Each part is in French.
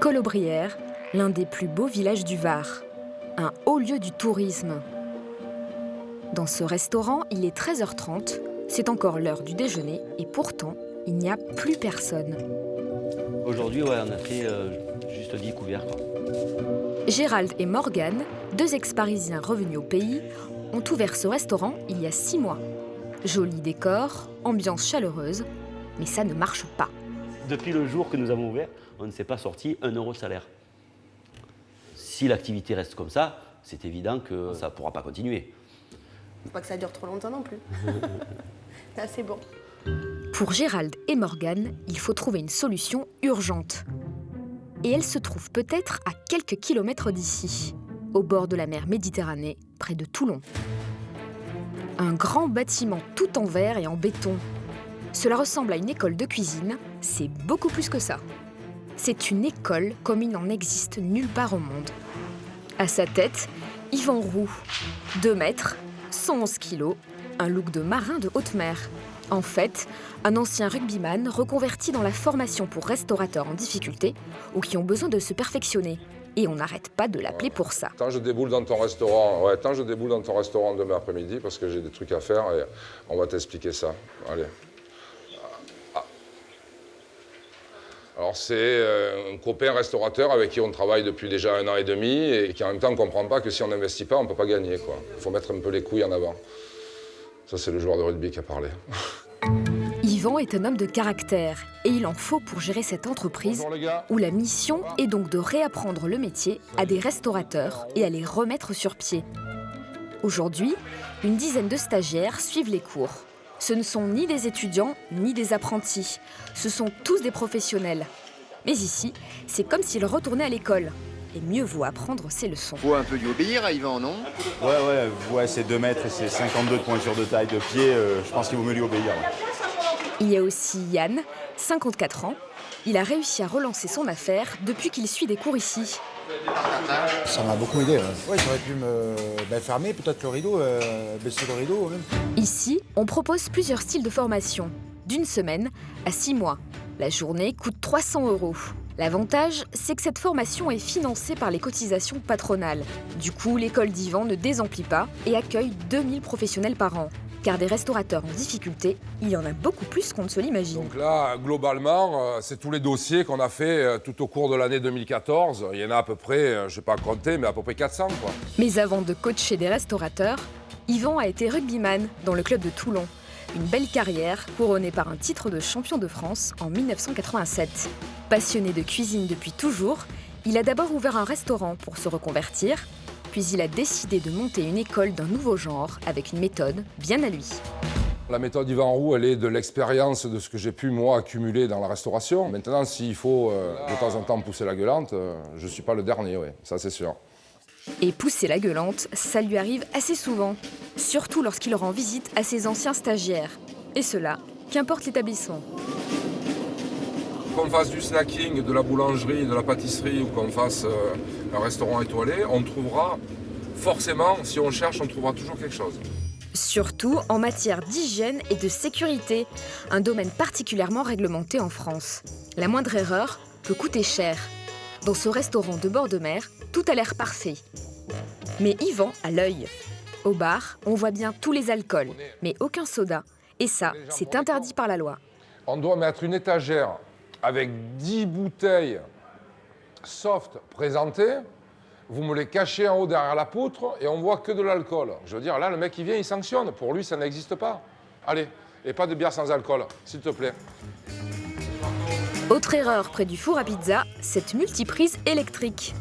Colobrières, l'un des plus beaux villages du Var, un haut lieu du tourisme. Dans ce restaurant, il est 13h30, c'est encore l'heure du déjeuner et pourtant, il n'y a plus personne. Aujourd'hui, ouais, on a fait juste 10 couverts, quoi. Gérald et Morgane, deux ex-parisiens revenus au pays, ont ouvert ce restaurant il y a 6 mois. Joli décor, ambiance chaleureuse, mais ça ne marche pas. Depuis le jour que nous avons ouvert, on ne s'est pas sorti 1 euro de salaire. Si l'activité reste comme ça, c'est évident que ça ne pourra pas continuer. Faut pas que ça dure trop longtemps non plus. Là, c'est bon. Pour Gérald et Morgane, il faut trouver une solution urgente. Et elle se trouve peut-être à quelques kilomètres d'ici, au bord de la mer Méditerranée, près de Toulon. Un grand bâtiment tout en verre et en béton. Cela ressemble à une école de cuisine, c'est beaucoup plus que ça. C'est une école comme il n'en existe nulle part au monde. À sa tête, Yvan Roux, 2 mètres, 111 kilos, un look de marin de haute mer. En fait, un ancien rugbyman reconverti dans la formation pour restaurateurs en difficulté ou qui ont besoin de se perfectionner. Et on n'arrête pas de l'appeler pour ça. Tant je déboule dans ton restaurant, demain après-midi parce que j'ai des trucs à faire et on va t'expliquer ça. Allez. Alors c'est un copain restaurateur avec qui on travaille depuis déjà 1 an et demi et qui en même temps ne comprend pas que si on n'investit pas, on ne peut pas gagner, quoi. Il faut mettre un peu les couilles en avant. Ça, c'est le joueur de rugby qui a parlé. Yvan est un homme de caractère et il en faut pour gérer cette entreprise où la mission est donc de réapprendre le métier à des restaurateurs et à les remettre sur pied. Aujourd'hui, une dizaine de stagiaires suivent les cours. Ce ne sont ni des étudiants ni des apprentis, ce sont tous des professionnels. Mais ici, c'est comme s'ils retournaient à l'école. Et mieux vaut apprendre ses leçons. Faut un peu lui obéir à Yvan, non? Ouais, c'est 2 mètres et c'est 52 de pointure de taille de pied. Je pense qu'il vaut mieux lui obéir. Ouais. Il y a aussi Yann, 54 ans. Il a réussi à relancer son affaire depuis qu'il suit des cours ici. Ça m'a beaucoup aidé. Ouais, j'aurais pu me fermer peut-être le rideau, baisser le rideau même. Ici, on propose plusieurs styles de formation, d'1 semaine à 6 mois. La journée coûte 300 €. L'avantage, c'est que cette formation est financée par les cotisations patronales. Du coup, l'école d'Yvan ne désemplit pas et accueille 2000 professionnels par an. Car des restaurateurs en difficulté, il y en a beaucoup plus qu'on ne se l'imagine. Donc là, globalement, c'est tous les dossiers qu'on a fait tout au cours de l'année 2014. Il y en a à peu près, je ne vais pas compter, mais à peu près 400, quoi. Mais avant de coacher des restaurateurs, Yvan a été rugbyman dans le club de Toulon. Une belle carrière couronnée par un titre de champion de France en 1987. Passionné de cuisine depuis toujours, il a d'abord ouvert un restaurant pour se reconvertir, puis il a décidé de monter une école d'un nouveau genre avec une méthode bien à lui. La méthode Yvan Roux, elle est de l'expérience de ce que j'ai pu, moi, accumuler dans la restauration. Maintenant, s'il faut de temps en temps pousser la gueulante, je ne suis pas le dernier, oui, ça c'est sûr. Et pousser la gueulante, ça lui arrive assez souvent, surtout lorsqu'il rend visite à ses anciens stagiaires. Et cela, qu'importe l'établissement. Qu'on fasse du snacking, de la boulangerie, de la pâtisserie ou qu'on fasse un restaurant étoilé, on trouvera forcément, si on cherche, on trouvera toujours quelque chose. Surtout en matière d'hygiène et de sécurité, un domaine particulièrement réglementé en France. La moindre erreur peut coûter cher. Dans ce restaurant de bord de mer, tout a l'air parfait. Mais Yvan a l'œil. Au bar, on voit bien tous les alcools, mais aucun soda. Et ça, c'est interdit par la loi. On doit mettre une étagère avec 10 bouteilles soft présentées. Vous me les cachez en haut derrière la poutre et on voit que de l'alcool. Je veux dire, là, le mec, il vient, il sanctionne. Pour lui, ça n'existe pas. Allez, et pas de bière sans alcool, s'il te plaît. Autre erreur près du four à pizza, cette multiprise électrique.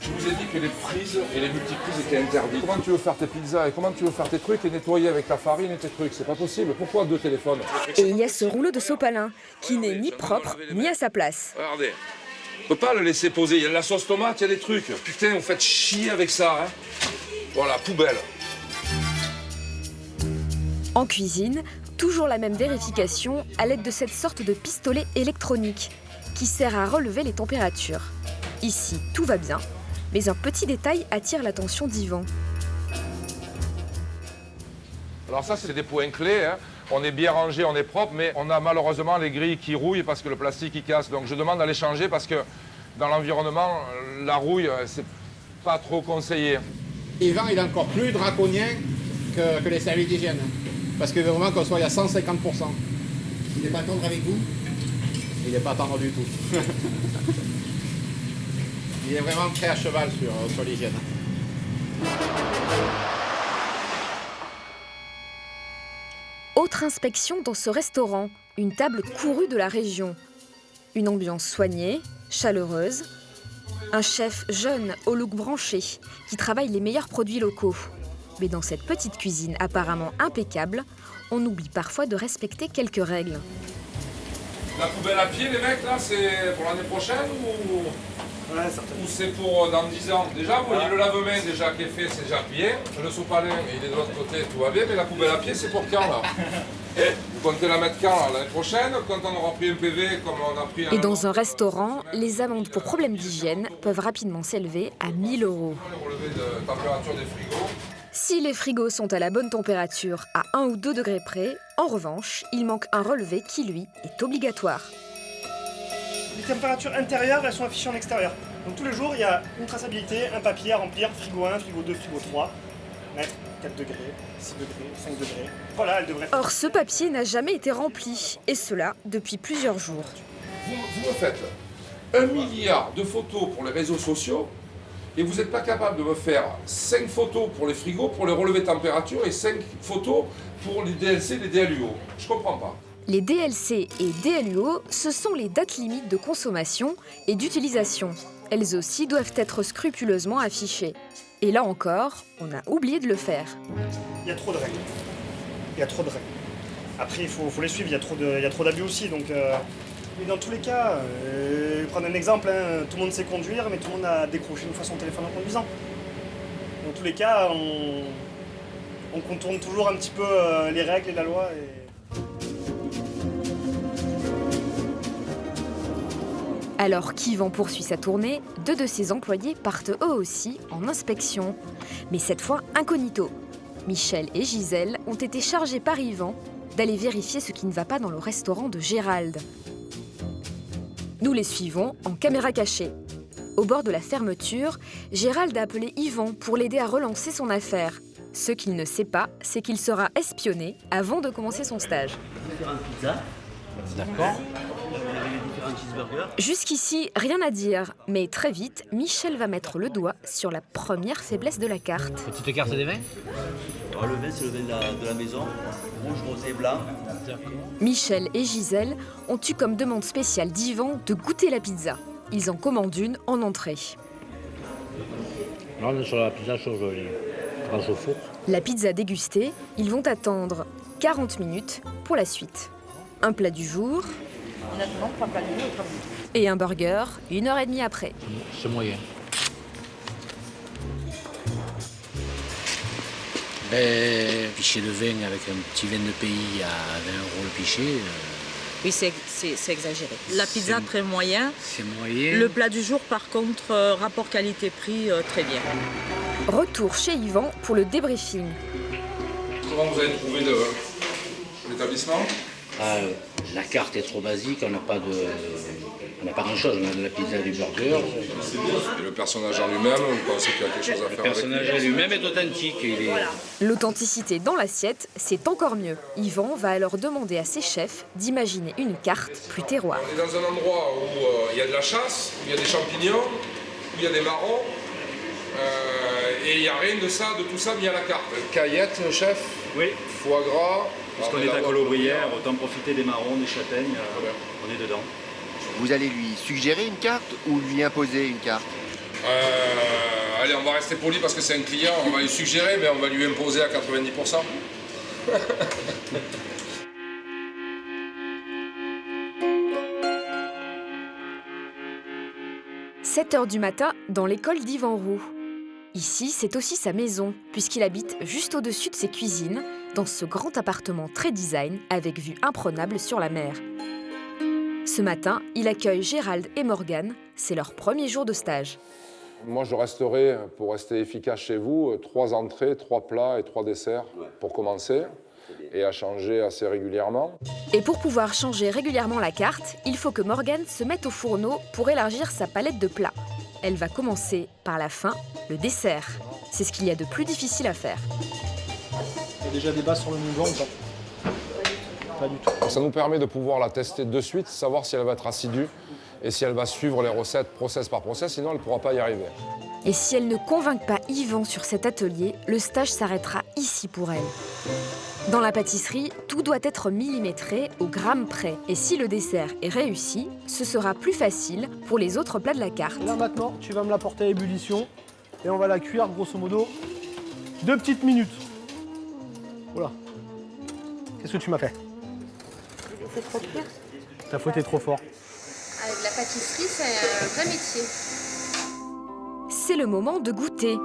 Je vous ai dit que les prises et les multiprises étaient interdites. Comment tu veux faire tes pizzas et comment tu veux faire tes trucs et nettoyer avec ta farine et tes trucs? C'est pas possible. Pourquoi 2 téléphones? Et il y a ce rouleau de sopalin qui n'est ni propre ni à sa place. Regardez, on peut pas le laisser poser. Il y a de la sauce tomate, il y a des trucs. Putain, vous faites chier avec ça, hein. Voilà, poubelle. En cuisine, toujours la même vérification à l'aide de cette sorte de pistolet électronique qui sert à relever les températures. Ici, tout va bien, mais un petit détail attire l'attention d'Yvan. Alors ça, c'est des points clés, hein. On est bien rangé, on est propre, mais on a malheureusement les grilles qui rouillent parce que le plastique, il casse. Donc je demande à les changer parce que dans l'environnement, la rouille, c'est pas trop conseillé. Yvan, il est encore plus draconien que les services d'hygiène. Parce que vraiment qu'on soit à 150%. Il n'est pas tendre avec vous? Il n'est pas tendre du tout. Il est vraiment très à cheval sur l'hygiène. Autre inspection dans ce restaurant, une table courue de la région. Une ambiance soignée, chaleureuse. Un chef jeune au look branché qui travaille les meilleurs produits locaux. Mais dans cette petite cuisine apparemment impeccable, on oublie parfois de respecter quelques règles. La poubelle à pied, les mecs, là, c'est pour l'année prochaine ou c'est pour dans 10 ans? Déjà, vous voyez le lave-main déjà qui est fait, c'est déjà plié. Le sopalin, il est de l'autre côté, tout va bien, mais la poubelle à pied, c'est pour quand, là? Vous comptez la mettre quand, l'année prochaine, quand on aura pris un PV, comme on a pris un... Et dans un restaurant, les amendes pour problèmes d'hygiène peuvent rapidement s'élever à 1 000 €. Le relevé de température des frigos. Si les frigos sont à la bonne température, à 1 ou 2 degrés près, en revanche, il manque un relevé qui, lui, est obligatoire. Les températures intérieures, elles sont affichées en extérieur. Donc tous les jours, il y a une traçabilité, un papier à remplir, frigo 1, frigo 2, frigo 3, mètres, 4 degrés, 6 degrés, 5 degrés. Voilà, elle devrait... Or, ce papier n'a jamais été rempli, et cela depuis plusieurs jours. Vous me faites 1 milliard de photos pour les réseaux sociaux et vous n'êtes pas capable de me faire 5 photos pour les frigos, pour les relevés de température et 5 photos pour les DLC et les DLUO. Je comprends pas. Les DLC et DLUO, ce sont les dates limites de consommation et d'utilisation. Elles aussi doivent être scrupuleusement affichées. Et là encore, on a oublié de le faire. Il y a trop de règles. Il y a trop de règles. Après, il faut les suivre, il y a trop d'abus aussi. Donc, mais dans tous les cas, prendre un exemple, hein, tout le monde sait conduire, mais tout le monde a décroché une fois son téléphone en conduisant. Dans tous les cas, on contourne toujours un petit peu les règles et la loi. Alors qu'Yvan poursuit sa tournée, 2 de ses employés partent eux aussi en inspection. Mais cette fois incognito. Michel et Gisèle ont été chargés par Yvan d'aller vérifier ce qui ne va pas dans le restaurant de Gérald. Nous les suivons en caméra cachée. Au bord de la fermeture, Gérald a appelé Yvan pour l'aider à relancer son affaire. Ce qu'il ne sait pas, c'est qu'il sera espionné avant de commencer son stage. D'accord. Jusqu'ici, rien à dire, mais très vite, Michel va mettre le doigt sur la première faiblesse de la carte. Petite carte des vins? Le vin, c'est le vin de la maison, rouge, rosé, blanc. Michel et Gisèle ont eu comme demande spéciale d'Yvan de goûter la pizza. Ils en commandent une en entrée. Là, on est sur la pizza surgelée, grâce au four. La pizza dégustée, ils vont attendre 40 minutes pour la suite. Un plat du jour et un burger 1h30 après. C'est moyen. Pichet de vin avec un petit vin de pays à 20 € le pichet. Oui, c'est exagéré. La pizza, très moyen. C'est moyen. Le plat du jour, par contre, rapport qualité-prix, très bien. Retour chez Yvan pour le débriefing. Comment vous avez trouvé l'établissement? La carte est trop basique, on n'a pas grand-chose, on a de la pizza et du burger. Et le personnage en lui-même, vous pensez qu'il y a quelque chose à faire avec? Le personnage lui-même est authentique. L'authenticité dans l'assiette, c'est encore mieux. Yvan va alors demander à ses chefs d'imaginer une carte plus terroir. On est dans un endroit où il y a de la chasse, où il y a des champignons, où il y a des marrons, et il n'y a rien de tout ça mis à la carte. Caillette, chef? Oui. Foie gras. Puisqu'on est à Colobrières, autant profiter des marrons, des châtaignes, on est dedans. Vous allez lui suggérer une carte ou lui imposer une carte? Allez, on va rester poli parce que c'est un client, on va lui suggérer, mais on va lui imposer à 90%. 7h du matin dans l'école d'Yvan Roux. Ici, c'est aussi sa maison, puisqu'il habite juste au-dessus de ses cuisines, dans ce grand appartement très design, avec vue imprenable sur la mer. Ce matin, il accueille Gérald et Morgane, c'est leur premier jour de stage. Moi, je resterai, pour rester efficace chez vous, 3 entrées, 3 plats et 3 desserts pour commencer. et à changer assez régulièrement. Et pour pouvoir changer régulièrement la carte, il faut que Morgane se mette au fourneau pour élargir sa palette de plats. Elle va commencer par la fin, le dessert. C'est ce qu'il y a de plus difficile à faire. Il y a déjà des bases sur le mouton ou pas? Pas du tout. Ça nous permet de pouvoir la tester de suite, savoir si elle va être assidue et si elle va suivre les recettes process par process, sinon elle ne pourra pas y arriver. Et si elle ne convainc pas Yvan sur cet atelier, le stage s'arrêtera ici pour elle. Dans la pâtisserie, tout doit être millimétré au gramme près. Et si le dessert est réussi, ce sera plus facile pour les autres plats de la carte. Là maintenant, tu vas me la porter à ébullition et on va la cuire grosso modo 2 petites minutes. Voilà. Qu'est-ce que tu m'as fait? C'est trop clair. T'as fouetté trop fort. Avec la pâtisserie, c'est un vrai métier. C'est le moment de goûter.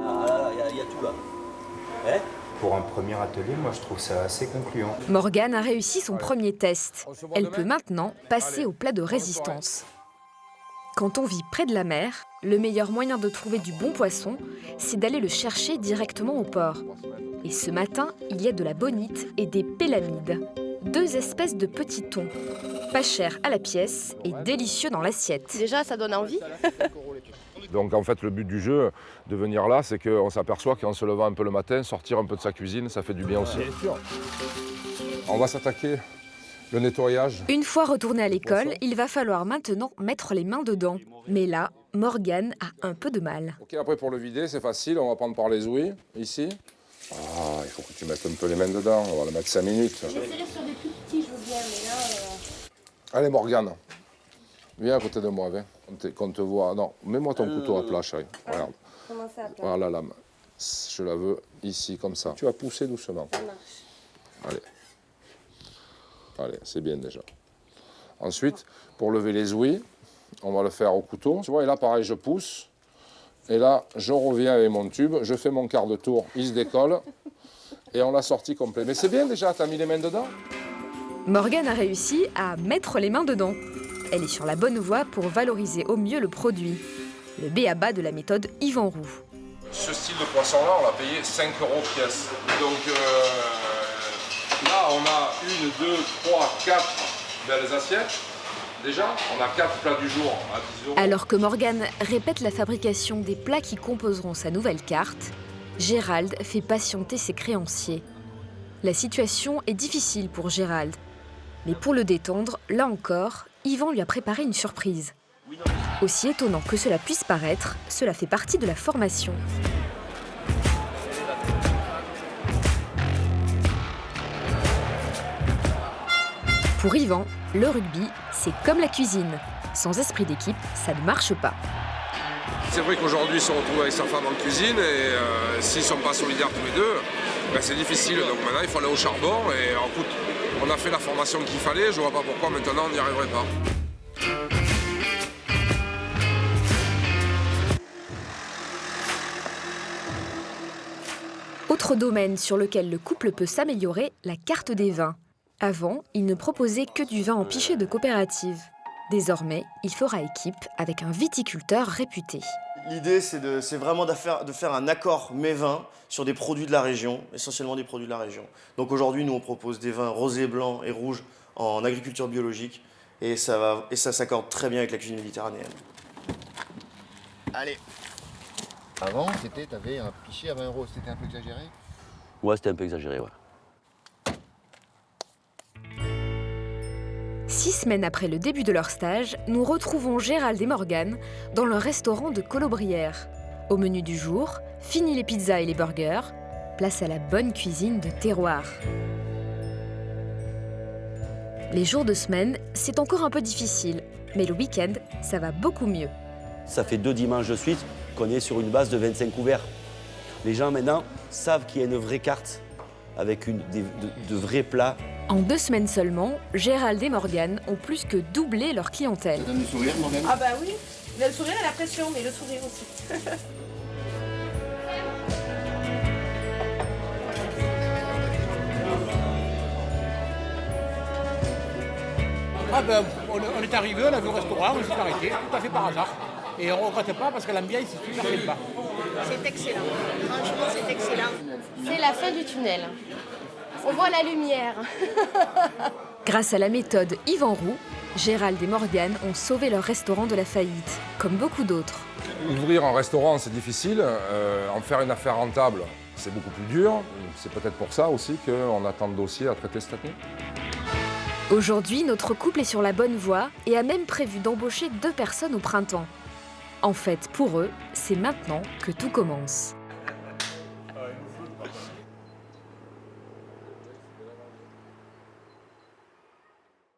Ah là, il y a tout là. Hein? Pour un premier atelier, moi je trouve ça assez concluant. Morgane a réussi son premier test. Elle peut maintenant passer au plat de résistance. Quand on vit près de la mer, le meilleur moyen de trouver du bon poisson, c'est d'aller le chercher directement au port. Et ce matin, il y a de la bonite et des pélamides. 2 espèces de petits thons. Pas cher à la pièce et délicieux dans l'assiette. Déjà, ça donne envie. Donc en fait, le but du jeu, de venir là, c'est qu'on s'aperçoit qu'en se levant un peu le matin, sortir un peu de sa cuisine, ça fait du bien aussi. On va s'attaquer le nettoyage. Une fois retourné à l'école, il va falloir maintenant mettre les mains dedans. Mais là, Morgane a un peu de mal. Ok, après pour le vider, c'est facile, on va prendre par les ouïes, ici. Ah, il faut que tu mettes un peu les mains dedans, on va le mettre 5 minutes. J'essaierai sur des plus petits, je veux bien, mais là... Allez Morgane, viens à côté de moi, viens, qu'on te voit. Non, mets-moi ton couteau à plat, chérie. Regarde. Comment ça, à plat? Voilà la lame. Je la veux ici, comme ça. Tu vas pousser doucement. Ça marche. Allez. Allez, c'est bien déjà. Ensuite, pour lever les ouïes, on va le faire au couteau. Tu vois, et là, pareil, je pousse. Et là, je reviens avec mon tube, je fais mon quart de tour, il se décolle. Et on l'a sorti complet. Mais c'est bien déjà, t'as mis les mains dedans? Morgane a réussi à mettre les mains dedans. Elle est sur la bonne voie pour valoriser au mieux le produit. Le b.a.-ba de la méthode Yvan Roux. Ce style de poisson-là, on l'a payé 5 € pièce. Donc là, on a 1, 2, 3, 4 belles assiettes. Déjà, on a 4 plats du jour à 10 €. Alors que Morgane répète la fabrication des plats qui composeront sa nouvelle carte, Gérald fait patienter ses créanciers. La situation est difficile pour Gérald. Mais pour le détendre, là encore, Yvan lui a préparé une surprise. Aussi étonnant que cela puisse paraître, cela fait partie de la formation. Pour Yvan, le rugby, c'est comme la cuisine. Sans esprit d'équipe, ça ne marche pas. C'est vrai qu'aujourd'hui, il se retrouve avec sa femme en cuisine et s'ils ne sont pas solidaires tous les deux, ben c'est difficile. Donc maintenant, il faut aller au charbon et écoute, on a fait la formation qu'il fallait, je ne vois pas pourquoi maintenant on n'y arriverait pas. Autre domaine sur lequel le couple peut s'améliorer, la carte des vins. Avant, il ne proposait que du vin en pichet de coopérative. Désormais, il fera équipe avec un viticulteur réputé. L'idée, c'est vraiment de faire un accord mets-vins sur des produits de la région, essentiellement des produits de la région. Donc aujourd'hui, nous, on propose des vins rosés, blancs et rouges en agriculture biologique. Et ça s'accorde très bien avec la cuisine méditerranéenne. Allez. Avant, t'avais un pichet à 20 €, c'était un peu exagéré? Ouais, c'était un peu exagéré, ouais. 6 semaines après le début de leur stage, nous retrouvons Gérald et Morgane dans le restaurant de Colobrières. Au menu du jour, fini les pizzas et les burgers, place à la bonne cuisine de terroir. Les jours de semaine, c'est encore un peu difficile, mais le week-end, ça va beaucoup mieux. Ça fait 2 dimanches de suite qu'on est sur une base de 25 couverts. Les gens maintenant savent qu'il y a une vraie carte avec de vrais plats. En 2 semaines seulement, Gérald et Morgane ont plus que doublé leur clientèle. Ça donne le sourire, Morgane? Ah bah oui, il a le sourire et la pression, mais le sourire aussi. Ah ben, on est arrivé, on a vu au restaurant, on s'est arrêté, tout à fait par hasard. Et on ne regrette pas parce que l'ambiance, c'est super sympa. C'est excellent. Franchement, c'est excellent. C'est la fin du tunnel. On voit la lumière. Grâce à la méthode Yvan Roux, Gérald et Morgane ont sauvé leur restaurant de la faillite, comme beaucoup d'autres. Ouvrir un restaurant, c'est difficile. En faire une affaire rentable, c'est beaucoup plus dur. C'est peut-être pour ça aussi qu'on a tant de dossiers à traiter cette année. Aujourd'hui, notre couple est sur la bonne voie et a même prévu d'embaucher 2 personnes au printemps. En fait, pour eux, c'est maintenant que tout commence.